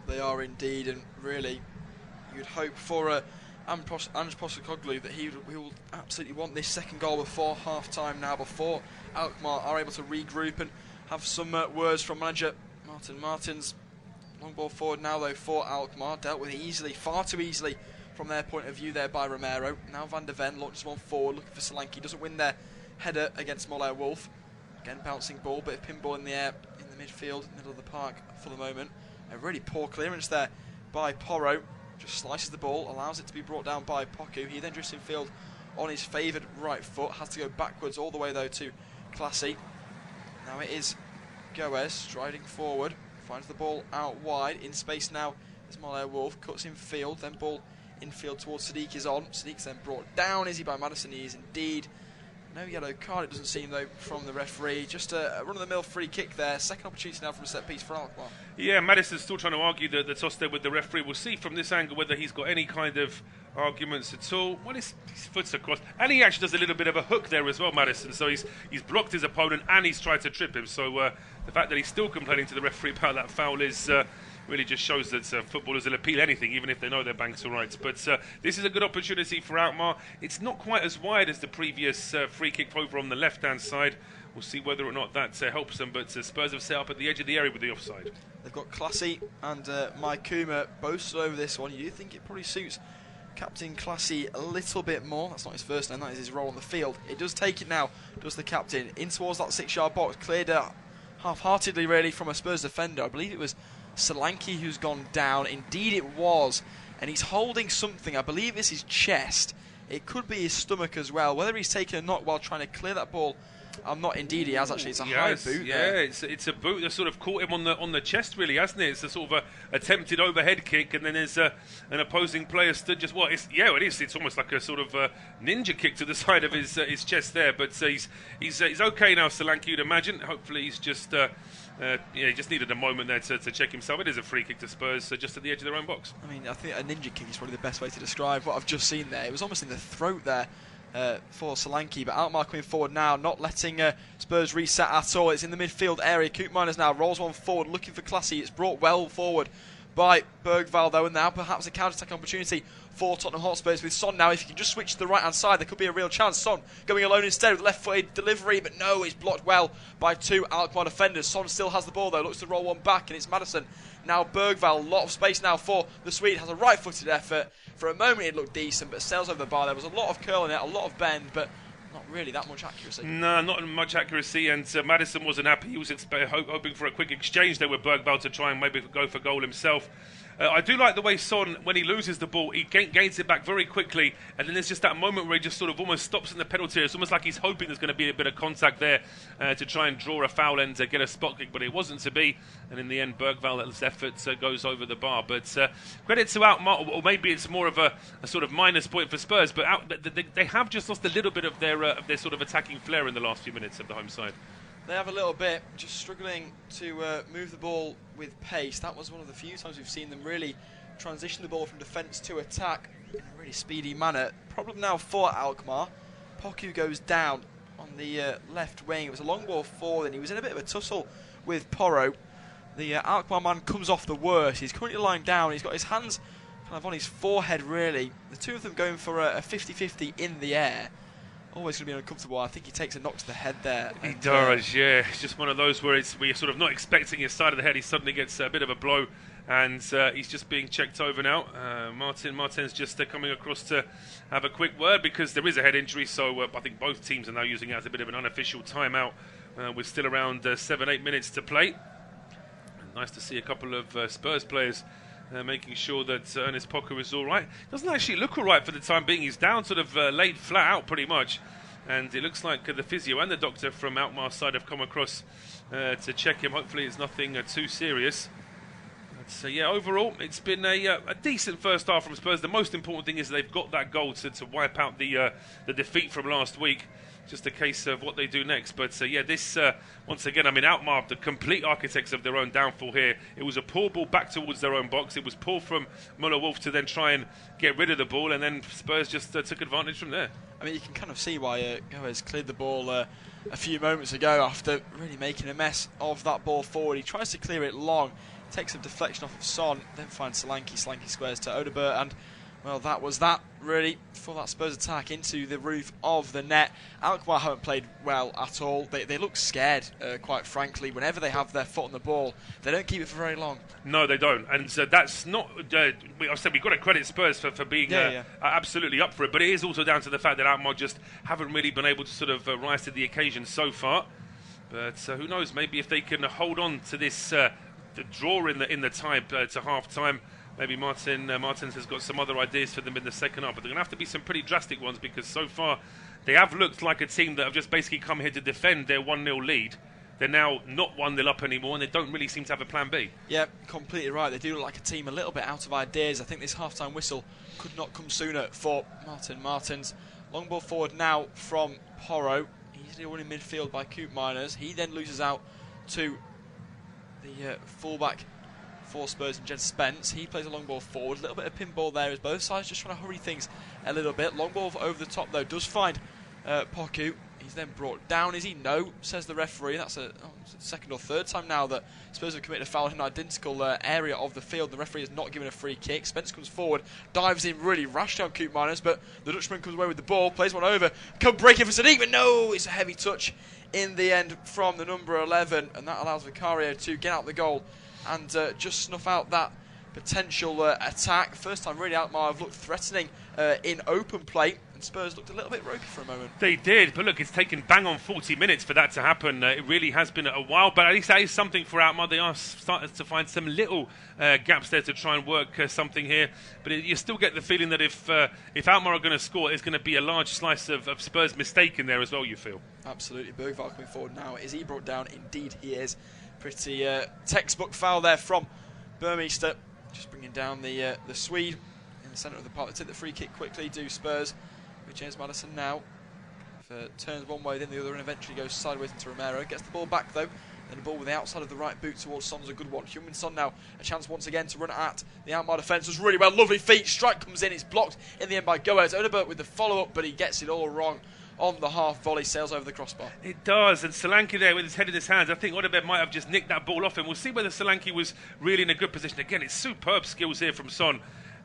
They are indeed, and really, you'd hope for Ange Postecoglou that he will absolutely want this second goal before half-time now, before Alkmaar are able to regroup and have some words from manager Martin Martins. Long ball forward now though for Alkmaar, dealt with easily, far too easily from their point of view there by Romero. Now Van der Ven launches one forward, looking for Solanke, doesn't win their header against Malaya Wolf. Again, bouncing ball, bit of pinball in the air in the midfield, middle of the park for the moment. A really poor clearance there by Porro. Just slices the ball, allows it to be brought down by Poku. He then drifts in field on his favoured right foot. Has to go backwards all the way though to Classy. Now it is Goes striding forward. Finds the ball out wide. In space now Ismail Wolf cuts in field, then ball infield towards Sadiq is on. Sadiq's then brought down. Is he by Madison? He is indeed. No yellow card, it doesn't seem, though, from the referee. Just a run-of-the-mill free kick there. Second opportunity now from a set-piece for Alkmaar. Yeah, Madison's still trying to argue the toss there with the referee. We'll see from this angle whether he's got any kind of arguments at all. Well, his foot's across. And he actually does a little bit of a hook there as well, Madison. So he's blocked his opponent and he's tried to trip him. So the fact that he's still complaining to the referee about that foul is... really just shows that footballers will appeal anything, even if they know their bank's all right. But this is a good opportunity for Alkmaar. It's not quite as wide as the previous free kick over on the left-hand side. We'll see whether or not that helps them. But Spurs have set up at the edge of the area with the offside. They've got Classy and Maikuma both stood over this one. You do think it probably suits Captain Classy a little bit more. That's not his first name, that is his role on the field. It does take it now, does the captain, in towards that 6-yard box. Cleared out half-heartedly, really, from a Spurs defender. I believe it was Solanke who's gone down. Indeed it was, and he's holding something. I believe it's his chest. It could be his stomach as well. Whether he's taken a knock while trying to clear that ball, I'm not. Indeed he has, actually. It's a high boot. Yeah, it's a boot that sort of caught him on the chest, really, hasn't it? It's a sort of a attempted overhead kick, and then there's an opposing player stood just it is. It's almost like a sort of ninja kick to the side of his chest there. But he's okay now, Solanke, you'd imagine. Hopefully he's just he just needed a moment there to check himself. It is a free kick to Spurs, just at the edge of their own box. I mean, I think a ninja kick is probably the best way to describe what I've just seen there. It was almost in the throat there for Solanke, but Alkmaar coming forward now, not letting Spurs reset at all. It's in the midfield area. Koopmeiners now rolls one forward, looking for Classy. It's brought well forward by Bergvall, though, and now perhaps a counter-attack opportunity for Tottenham Hotspurs with Son now. If you can just switch to the right-hand side, there could be a real chance. Son going alone instead with left-footed delivery, but no, it's blocked well by two Alkmaar defenders. Son still has the ball, though, looks to roll one back, and it's Madison. Now Bergvall, a lot of space now for the Swede, has a right-footed effort. For a moment it looked decent, but sails over the bar. There was a lot of curl in it, a lot of bend, but not really that much accuracy. No, not much accuracy, and Madison wasn't happy. He was hoping for a quick exchange there with Bergvall to try and maybe go for goal himself. I do like the way Son, when he loses the ball, he gains it back very quickly, and then there's just that moment where he just sort of almost stops in the penalty area. It's almost like he's hoping there's going to be a bit of contact there to try and draw a foul and get a spot kick, but it wasn't to be. And in the end, Bergvall's effort goes over the bar. But credit to Alkmaar, or maybe it's more of a sort of minus point for Spurs, but they have just lost a little bit of their sort of attacking flair in the last few minutes of the home side. They have a little bit, just struggling to move the ball with pace. That was one of the few times we've seen them really transition the ball from defence to attack in a really speedy manner. Problem now for Alkmaar. Poku goes down on the left wing. It was a long ball forward, and he was in a bit of a tussle with Porro. The Alkmaar man comes off the worst. He's currently lying down. He's got his hands kind of on his forehead, really. The two of them going for a 50-50 in the air. Always going to be uncomfortable. I think he takes a knock to the head there. He does, yeah. It's just one of those where you're sort of not expecting his side of the head. He suddenly gets a bit of a blow, and he's just being checked over now. Martin's just coming across to have a quick word because there is a head injury. So I think both teams are now using it as a bit of an unofficial timeout. With still around 7-8 minutes to play. Nice to see a couple of Spurs players making sure that Ernest Poku is all right. Doesn't actually look all right for the time being. He's down, sort of laid flat out pretty much. And it looks like the physio and the doctor from Alkmaar's side have come across to check him. Hopefully it's nothing too serious. So yeah, overall it's been a decent first half from Spurs. The most important thing is they've got that goal to wipe out the defeat from last week. Just a case of what they do next. But yeah, this once again, I mean, Alkmaar, the complete architects of their own downfall here. It was a poor ball back towards their own box. It was poor from Muller-Wolf to then try and get rid of the ball, and then Spurs just took advantage from there. I mean, you can kind of see why Goes cleared the ball a few moments ago after really making a mess of that ball forward. He tries to clear it long, takes some deflection off of Son, then finds Solanke. Solanke squares to Odebert, and well, that was that, really, for that Spurs attack into the roof of the net. Alkmaar haven't played well at all. They look scared, quite frankly. Whenever they have their foot on the ball, they don't keep it for very long. No, they don't. And that's not... I said we've got to credit Spurs for being absolutely up for it, but it is also down to the fact that Alkmaar just haven't really been able to sort of rise to the occasion so far. But who knows, maybe if they can hold on to this the draw in the tie to half-time, maybe Martins has got some other ideas for them in the second half, but they're going to have to be some pretty drastic ones because so far they have looked like a team that have just basically come here to defend their 1-0 lead. they're now not 1-0 up anymore, and they don't really seem to have a plan B. Yeah, completely right. They do look like a team a little bit out of ideas. I think this half-time whistle could not come sooner for Martin Martins. Long ball forward now from Porro. Easily won in midfield by Coop Miners. He then loses out to the fullback for Spurs and Jed Spence. He plays a long ball forward. A little bit of pinball there as both sides just trying to hurry things a little bit. Long ball over the top though does find Poku. He's then brought down. Is he? No, says the referee. That's a second or third time now that Spurs have committed a foul in an identical area of the field. The referee has not given a free kick. Spence comes forward, dives in really rashly on Coop Miners, but the Dutchman comes away with the ball, plays one over, come break it for Sadiq, but no, it's a heavy touch in the end from the number 11, and that allows Vicario to get out the goal and just snuff out that potential attack. First time really Alkmaar have looked threatening in open play, and Spurs looked a little bit ropey for a moment. They did, but look, it's taken bang on 40 minutes for that to happen. It really has been a while, but at least that is something for Alkmaar. They are starting to find some little gaps there to try and work something here, but you still get the feeling that if Alkmaar are going to score, it's going to be a large slice of Spurs' mistake in there as well, you feel. Absolutely. Bergvall coming forward now. Is he brought down? Indeed he is. Pretty textbook foul there from Burmeister. Just bringing down the Swede in the centre of the park. They take the free kick quickly, do Spurs, with James Maddison now. Turns one way, then the other, and eventually goes sideways into Romero. Gets the ball back though. Then the ball with the outside of the right boot towards Son's a good one. Heung-min Son now, a chance once again to run at the Alkmaar defence. Does really well, lovely feet. Strike comes in, it's blocked in the end by Goes. Odebert with the follow-up, but he gets it all wrong on the half volley, sails over the crossbar. It does, and Solanke there with his head in his hands. I think Odebert might have just nicked that ball off him. We'll see whether Solanke was really in a good position. Again, it's superb skills here from Son.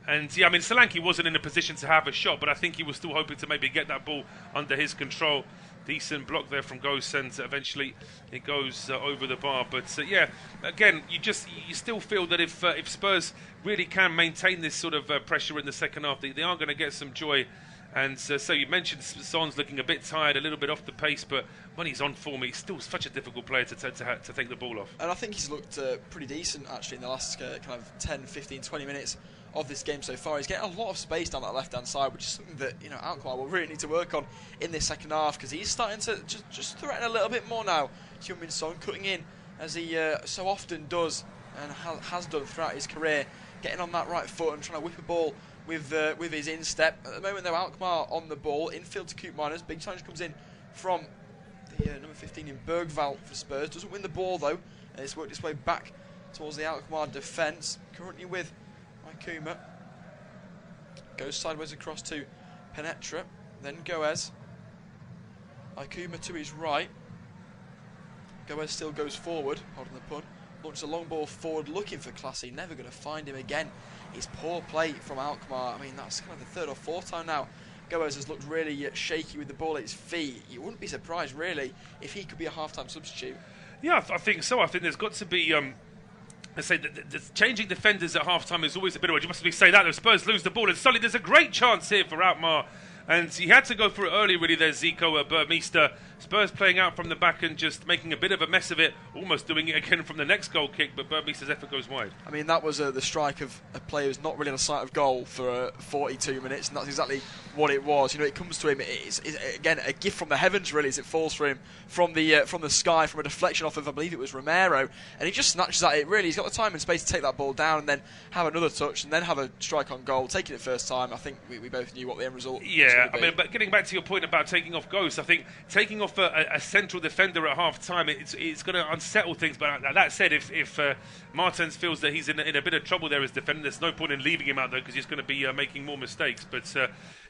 And yeah, I mean, Solanke wasn't in a position to have a shot, but I think he was still hoping to maybe get that ball under his control. Decent block there from Ghost, and eventually it goes over the bar. But yeah, again, you still feel that if Spurs really can maintain this sort of pressure in the second half, they are going to get some joy. And so you mentioned Son's looking a bit tired, a little bit off the pace, but when he's on form, he's still such a difficult player to take the ball off. And I think he's looked pretty decent, actually, in the last kind of 10, 15, 20 minutes of this game so far. He's getting a lot of space down that left-hand side, which is something that, you know, Alkmaar will really need to work on in this second half, because he's starting to just threaten a little bit more now. Heung-min Son cutting in, as he so often does, and has done throughout his career, getting on that right foot and trying to whip a ball with his instep. At the moment though, Alkmaar on the ball, infield to Coop Miners. Big challenge comes in from the number 15 in Bergvall for Spurs. Doesn't win the ball though, and it's worked its way back towards the Alkmaar defence. Currently with Ikuma. Goes sideways across to Penetra, then Goes. Ikuma to his right. Goes still goes forward, holding the pun. Launches a long ball forward, looking for Classy. Never going to find him again. It's poor play from Alkmaar. I mean, that's kind of the third or fourth time now Goes has looked really shaky with the ball at his feet. You wouldn't be surprised, really, if he could be a half-time substitute. Yeah, I think so. I think there's got to be... Let's say the changing defenders at half-time is always a bit of a... You must say that. The Spurs lose the ball, and suddenly there's a great chance here for Alkmaar. And he had to go for it early, really, there, Zico Burmeister. Spurs playing out from the back and just making a bit of a mess of it, almost doing it again from the next goal kick, but Burmeister's effort goes wide. I mean, that was the strike of a player who's not really on a sight of goal for 42 minutes, and that's exactly what it was. You know, it comes to him, it's again, a gift from the heavens, really, as it falls for him from the sky, from a deflection off of, I believe it was Romero, and he just snatches at it, really. He's got the time and space to take that ball down and then have another touch and then have a strike on goal. Taking it first time, I think we both knew what the end result was. Yeah, I mean, but getting back to your point about taking off Ghost, I think taking off a central defender at half time, it's going to unsettle things. But that said, if Martins feels that he's in a bit of trouble there as defender, there's no point in leaving him out there because he's going to be making more mistakes. But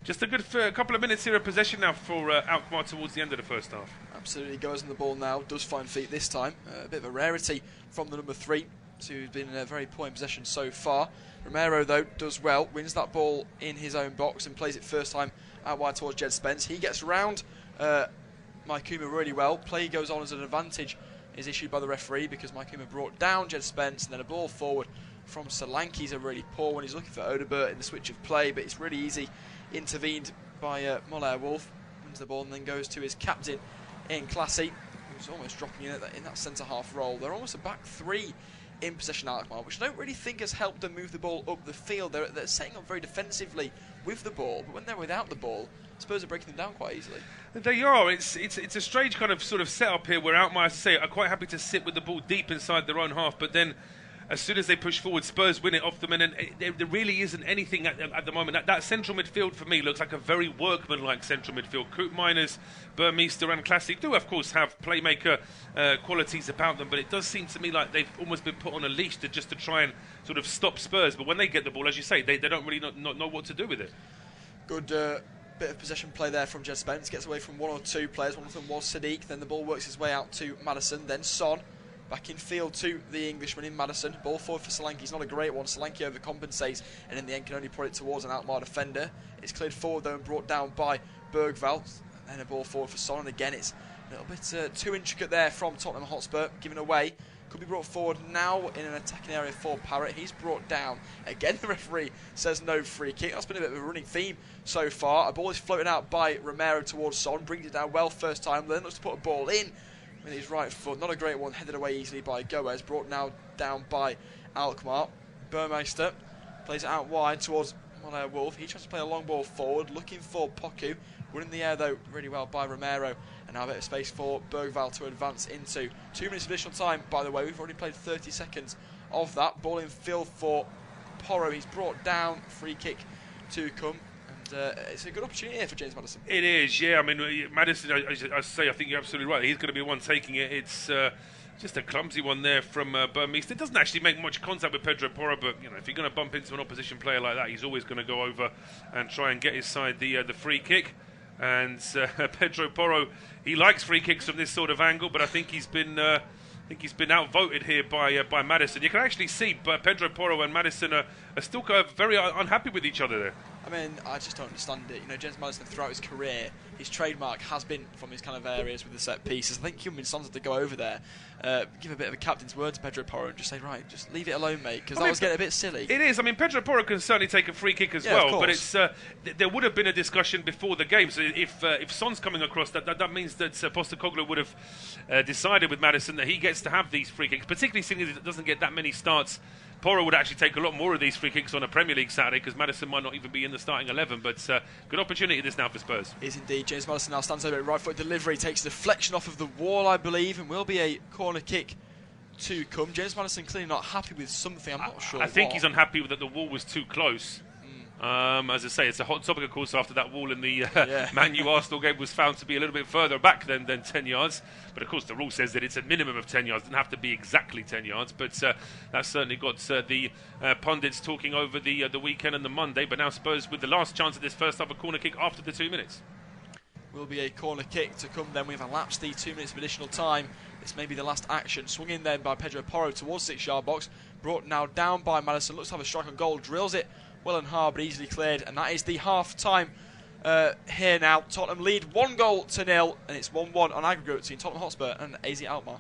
just a good couple of minutes here of possession now for Alkmaar towards the end of the first half. Absolutely, goes on the ball now, does find feet this time. A bit of a rarity from the number 3, who's been in a very poor possession so far. Romero, though, does well, wins that ball in his own box and plays it first time out wide towards Jed Spence. He gets round Maikuma really well. Play goes on as an advantage is issued by the referee because Maikuma brought down Jed Spence, and then a ball forward from Solanke's a really poor one. He's looking for Odebert in the switch of play, but it's really easy intervened by Moller Wolf. Wins the ball and then goes to his captain in Classy, who's almost dropping in that centre-half role. They're almost a back 3 in possession Alkmaar, which I don't really think has helped them move the ball up the field. They're setting up very defensively with the ball, but when they're without the ball, Spurs are breaking them down quite easily. They are. It's a strange kind of sort of setup here where Alkmaar, as I say, are quite happy to sit with the ball deep inside their own half, but then as soon as they push forward, Spurs win it off them, and there really isn't anything at the moment. That central midfield for me looks like a very workmanlike central midfield. Koopmeiners, Burmeister and Classic do of course have playmaker qualities about them, but it does seem to me like they've almost been put on a leash to try and sort of stop Spurs. But when they get the ball, as you say, they don't really know what to do with it. Good bit of possession play there from Jed Spence. Gets away from one or two players. One of them was Sadiq. Then the ball works its way out to Maddison. Then Son. Back in field to the Englishman in Maddison. Ball forward for Solanke. He's not a great one. Solanke overcompensates and in the end can only put it towards an Alkmaar defender. It's cleared forward though and brought down by Bergvall. And a ball forward for Son. And again, it's a little bit too intricate there from Tottenham Hotspur. Given away. Could be brought forward now in an attacking area for Parrott. He's brought down. Again, the referee says no free kick. That's been a bit of a running theme so far. A ball is floated out by Romero towards Son. Brings it down well first time. Then looks to put a ball in with his right foot. Not a great one. Headed away easily by Goes. Brought now down by Alkmaar. Burmeister plays it out wide towards Wolf. He tries to play a long ball forward. Looking for Poku. Running the air though really well by Romero. And now a bit of space for Bergvall to advance into. 2 minutes of additional time, by the way. We've already played 30 seconds of that. Ball in field for Porro. He's brought down. Free kick to come. And it's a good opportunity here for James Maddison. It is, yeah. I mean, Maddison, I say, I think you're absolutely right. He's going to be the one taking it. It's just a clumsy one there from Burmeister. It doesn't actually make much contact with Pedro Porro, but you know, if you're going to bump into an opposition player like that, he's always going to go over and try and get his side the free kick. And Pedro Porro, he likes free kicks from this sort of angle, but I think he's been outvoted here by Maddison. You can actually see Pedro Porro and Maddison are still very unhappy with each other there. I mean, I just don't understand it. You know, James Maddison throughout his career, his trademark has been from his kind of areas with the set pieces. I think Heung-min Son's had to go over there, give a bit of a captain's word to Pedro Porro and just say, right, just leave it alone, mate, because that was getting a bit silly. It is. I mean, Pedro Porro can certainly take a free kick as well, but it's there would have been a discussion before the game. So if Son's coming across, that means that Postecoglou would have decided with Maddison that he gets to have these free kicks, particularly seeing as it doesn't get that many starts. Porro would actually take a lot more of these free kicks on a Premier League Saturday because Maddison might not even be in the starting 11. But good opportunity this now for Spurs. Is indeed. James Maddison now stands over it. Right foot delivery, takes the deflection off of the wall, I believe, and will be a corner kick to come. James Maddison clearly not happy with something. I'm not sure. I think he's unhappy with that the wall was too close. As I say, it's a hot topic, of course, after that wall in the Man U Arsenal game was found to be a little bit further back than 10 yards. But of course, the rule says that it's a minimum of 10 yards. It doesn't have to be exactly 10 yards. But that's certainly got the pundits talking over the weekend and the Monday. But now Spurs with the last chance of this first half, a corner kick after the 2 minutes. Will be a corner kick to come then. We've elapsed the 2 minutes of additional time. This may be the last action. Swung in then by Pedro Porro towards the 6-yard box. Brought now down by Maddison. Looks to have a strike on goal. Drills it well and hard, but easily cleared. And that is the half-time here now. Tottenham lead 1-0 and it's 1-1 on aggregate between Tottenham Hotspur and AZ Alkmaar.